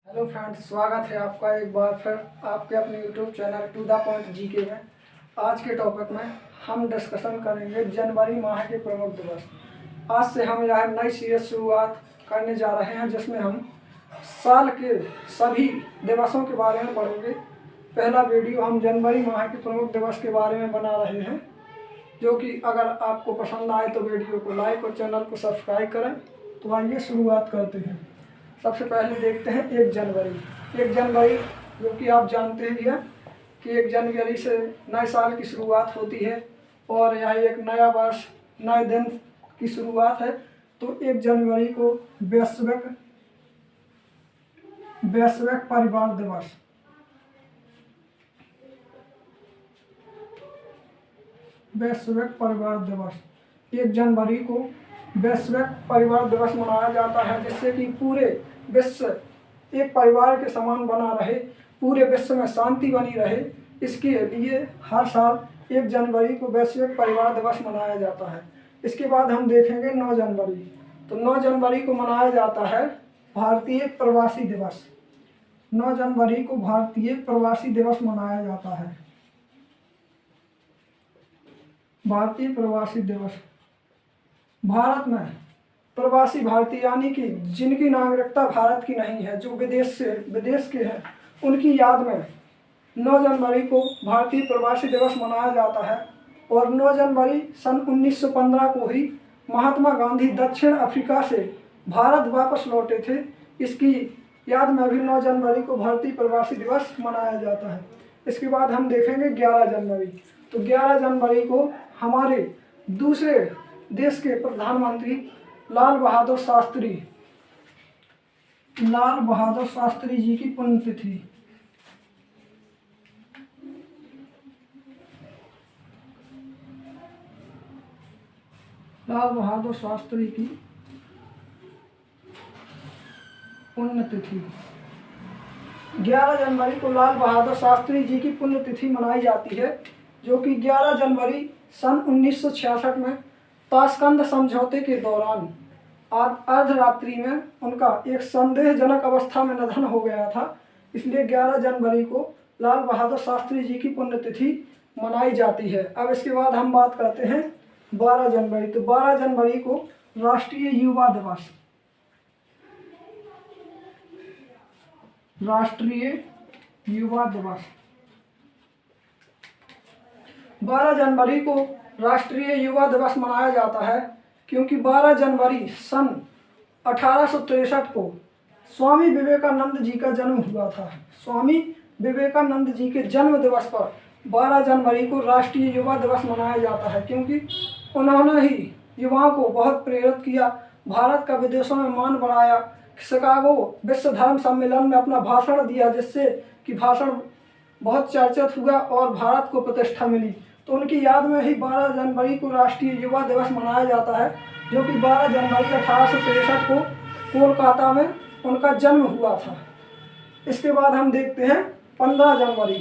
Hello friends, स्वागत है आपका एक बार फिर आपके अपने YouTube channel to the point GK में। आज के टॉपिक में हम डिस्कशन करेंगे जनवरी माह के प्रमुख दिवस। आज से हम यह नई सीरीज शुरुआत करने जा रहे हैं जिसमें हम साल के सभी दिवसों के बारे में पढ़ेंगे। पहला वीडियो हम जनवरी माह के प्रमुख दिवस के बारे में बना रहे हैं, जो कि अगर आपको पसंद आए तो वीडियो को लाइक और चैनल को सब्सक्राइब करें। तो आइए शुरुआत करते हैं। सबसे पहले देखते हैं 1 जनवरी। 1 जनवरी जो कि आप जानते ही हैं कि 1 जनवरी से नए साल की शुरुआत होती है और यह एक नया वर्ष, नए दिन की शुरुआत है। तो 1 जनवरी को वैश्विक परिवार दिवस, वैश्विक परिवार दिवस 1 जनवरी को वैश्विक परिवार दिवस मनाया जाता है, जिससे कि पूरे विश्व एक परिवार के समान बना रहे, पूरे विश्व में शांति बनी रहे। इसके लिए हर साल 1 जनवरी को वैश्विक परिवार दिवस मनाया जाता है। इसके बाद हम देखेंगे 9 जनवरी। तो 9 जनवरी को मनाया जाता है भारतीय प्रवासी दिवस। 9 जनवरी को भारतीय प्रवासी दिवस मनाया जाता है। भारतीय प्रवासी दिवस भारत में प्रवासी भारतीय यानी कि जिनकी नागरिकता भारत की नहीं है, जो विदेश के हैं, उनकी याद में 9 जनवरी को भारतीय प्रवासी दिवस मनाया जाता है। और 9 जनवरी सन 1915 को ही महात्मा गांधी दक्षिण अफ्रीका से भारत वापस लौटे थे। इसकी याद में भी 9 जनवरी को भारतीय प्रवासी दिवस मनाया जाता है। इसके बाद हम देखेंगे 11 जनवरी। तो 11 जनवरी को हमारे दूसरे देश के प्रधानमंत्री लाल बहादुर शास्त्री जी की पुण्यतिथि। लाल बहादुर शास्त्री की पुण्यतिथि 11 जनवरी को लाल बहादुर शास्त्री जी की पुण्यतिथि मनाई जाती है, जो कि 11 जनवरी सन 1966 में ताशकंद समझौते के दौरान अर्धरात्रि में उनका एक संदेहजनक अवस्था में निधन हो गया था। इसलिए 11 जनवरी को लाल बहादुर शास्त्री जी की पुण्यतिथि मनाई जाती है। अब इसके बाद हम बात करते हैं 12 जनवरी। तो 12 जनवरी को राष्ट्रीय युवा दिवस, राष्ट्रीय युवा दिवस 12 जनवरी को राष्ट्रीय युवा दिवस मनाया जाता है, क्योंकि 12 जनवरी सन 1863 को स्वामी विवेकानंद जी का जन्म हुआ था। स्वामी विवेकानंद जी के जन्म दिवस पर 12 जनवरी को राष्ट्रीय युवा दिवस मनाया जाता है, क्योंकि उन्होंने ही युवाओं को बहुत प्रेरित किया, भारत का विदेशों में मान बढ़ाया, शिकागो विश्व धर्म सम्मेलन में अपना भाषण दिया, जिससे कि भाषण बहुत चर्चित हुआ और भारत को प्रतिष्ठा मिली। तो उनकी याद में ही 12 जनवरी को राष्ट्रीय युवा दिवस मनाया जाता है, जो कि 12 जनवरी 1863 को कोलकाता में उनका जन्म हुआ था। इसके बाद हम देखते हैं 15 जनवरी।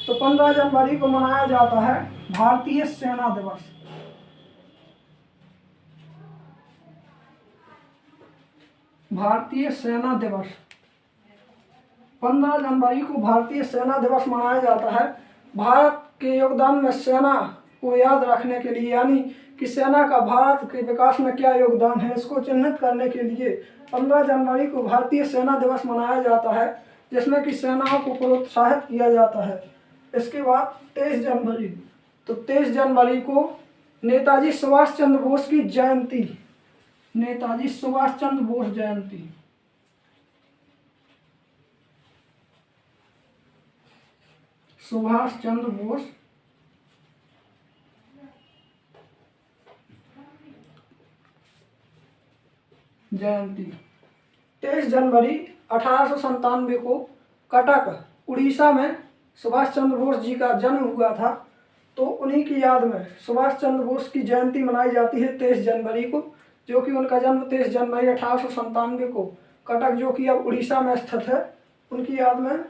तो 15 जनवरी को मनाया जाता है भारतीय सेना दिवस। भारतीय सेना दिवस 15 जनवरी को भारतीय सेना दिवस मनाया जाता है। भारत के योगदान में सेना को याद रखने के लिए, यानी कि सेना का भारत के विकास में क्या योगदान है, इसको चिन्हित करने के लिए 15 जनवरी को भारतीय सेना दिवस मनाया जाता है, जिसमें कि सेनाओं को प्रोत्साहित किया जाता है। इसके बाद 23 जनवरी। तो 23 जनवरी को नेताजी सुभाष चंद्र बोस की जयंती, नेताजी सुभाष चंद्र बोस जयंती। सुभाष चंद्र बोस जयंती 23 जनवरी 1897 को कटक उड़ीसा में सुभाष चंद्र बोस जी का जन्म हुआ था। तो उन्हीं की याद में सुभाष चंद्र बोस की जयंती मनाई जाती है 23 जनवरी को, जो कि उनका जन्म 23 जनवरी 1897 को कटक, जो कि अब उड़ीसा में स्थित है, उनकी याद में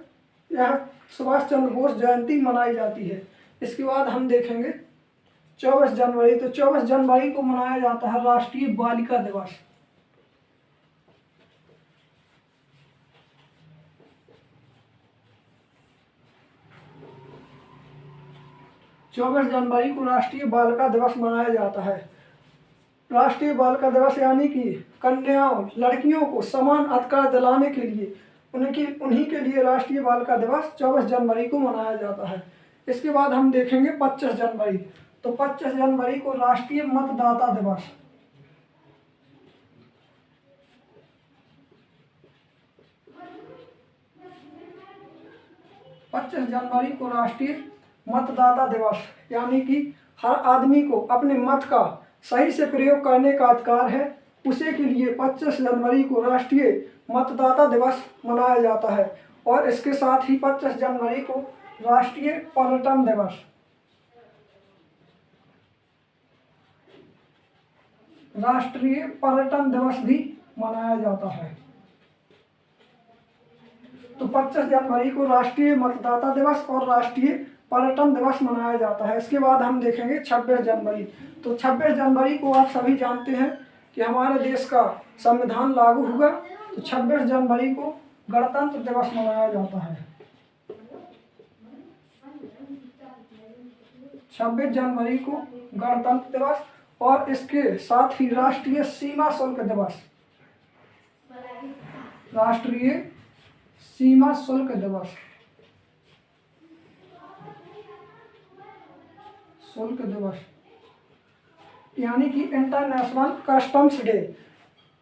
यह सुभाष चंद्र बोस जयंती मनाई जाती है। इसके बाद हम देखेंगे 24 जनवरी। तो 24 जनवरी को मनाया जाता है राष्ट्रीय बालिका दिवस। 24 जनवरी को राष्ट्रीय बालिका दिवस मनाया जाता है। राष्ट्रीय बालिका दिवस यानी कि कन्याओं लड़कियों को समान अधिकार दिलाने के लिए उन्हीं के लिए राष्ट्रीय बालिका दिवस 24 जनवरी को मनाया जाता है। इसके बाद हम देखेंगे 25 जनवरी। तो 25 जनवरी को राष्ट्रीय मतदाता दिवस। पच्चीस जनवरी को राष्ट्रीय मतदाता दिवस यानी कि हर आदमी को अपने मत का सही से प्रयोग करने का अधिकार है, उसे के लिए 25 जनवरी को राष्ट्रीय मतदाता दिवस मनाया जाता है। और इसके साथ ही 25 जनवरी को राष्ट्रीय पर्यटन दिवस भी मनाया जाता है। तो 25 जनवरी को राष्ट्रीय मतदाता दिवस और राष्ट्रीय पर्यटन दिवस मनाया जाता है। इसके बाद हम देखेंगे 26 जनवरी। तो 26 जनवरी को आप सभी जानते हैं कि हमारे देश का संविधान लागू हुआ। तो 26 जनवरी को गणतंत्र दिवस मनाया जाता है। 26 जनवरी को गणतंत्र दिवस और इसके साथ ही राष्ट्रीय सीमा शुल्क दिवस यानी कि इंटरनेशनल कस्टम्स डे।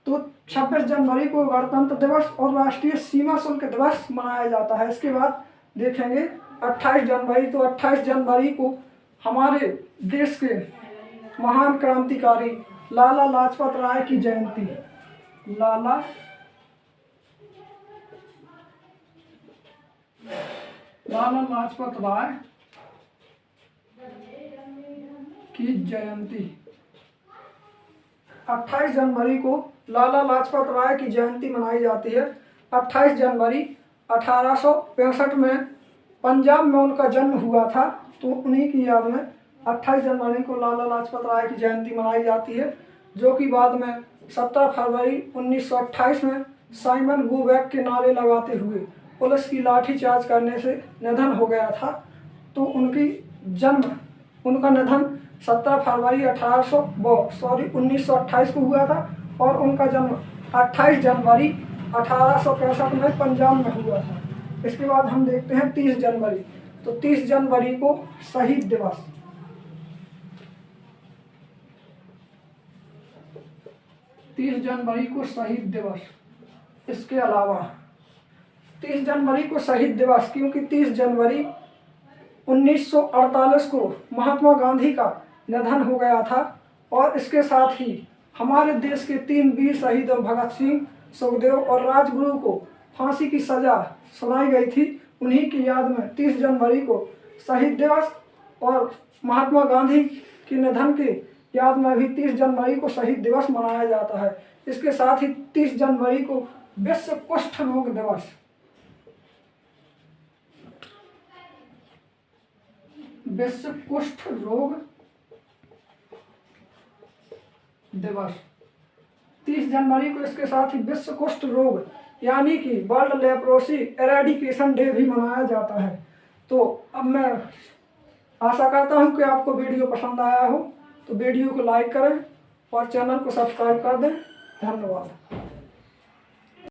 तो 26 जनवरी को गणतंत्र दिवस और राष्ट्रीय सीमा शुल्क दिवस मनाया जाता है। इसके बाद देखेंगे 28 जनवरी। तो 28 जनवरी को हमारे देश के महान क्रांतिकारी लाला लाजपत राय की जयंती। लाला लाजपत राय की जयंती 28 जनवरी को लाला लाजपत राय की जयंती मनाई जाती है। 28 जनवरी 1865 में पंजाब में उनका जन्म हुआ था। तो उन्हीं की याद में 28 जनवरी को लाला लाजपत राय की जयंती मनाई जाती है, जो कि बाद में 17 फरवरी 1928 में साइमन गो बैक के नारे लगाते हुए पुलिस की लाठीचार्ज करने से निधन हो गया था। तो उनका निधन 17 फरवरी 1928 को हुआ था और उनका जन्म 28 जनवरी 1865 में पंजाब में हुआ था। इसके बाद हम देखते हैं 30 जनवरी। तो 30 जनवरी को शहीद दिवस। 30 जनवरी को शहीद दिवस। इसके अलावा 30 जनवरी को शहीद दिवस क्योंकि 30 जनवरी 1948 को महात्मा गांधी का निधन हो गया था और इसके साथ ही हमारे देश के 3 वीर शहीदों भगत सिंह, सुखदेव और राजगुरु को फांसी की सजा सुनाई गई थी। उन्हीं की याद में 30 जनवरी को शहीद दिवस और महात्मा गांधी के निधन के याद में भी 30 जनवरी को शहीद दिवस मनाया जाता है। इसके साथ ही 30 जनवरी को विश्व कुष्ठ रोग दिवस। विश्व कुष्ठ रोग दिवस 30 जनवरी को इसके साथ ही विश्व कुष्ठ रोग यानी कि वर्ल्ड लेप्रोसी एरेडिकेशन डे भी मनाया जाता है। तो अब मैं आशा करता हूं कि आपको वीडियो पसंद आया हो, तो वीडियो को लाइक करें और चैनल को सब्सक्राइब कर दें। धन्यवाद।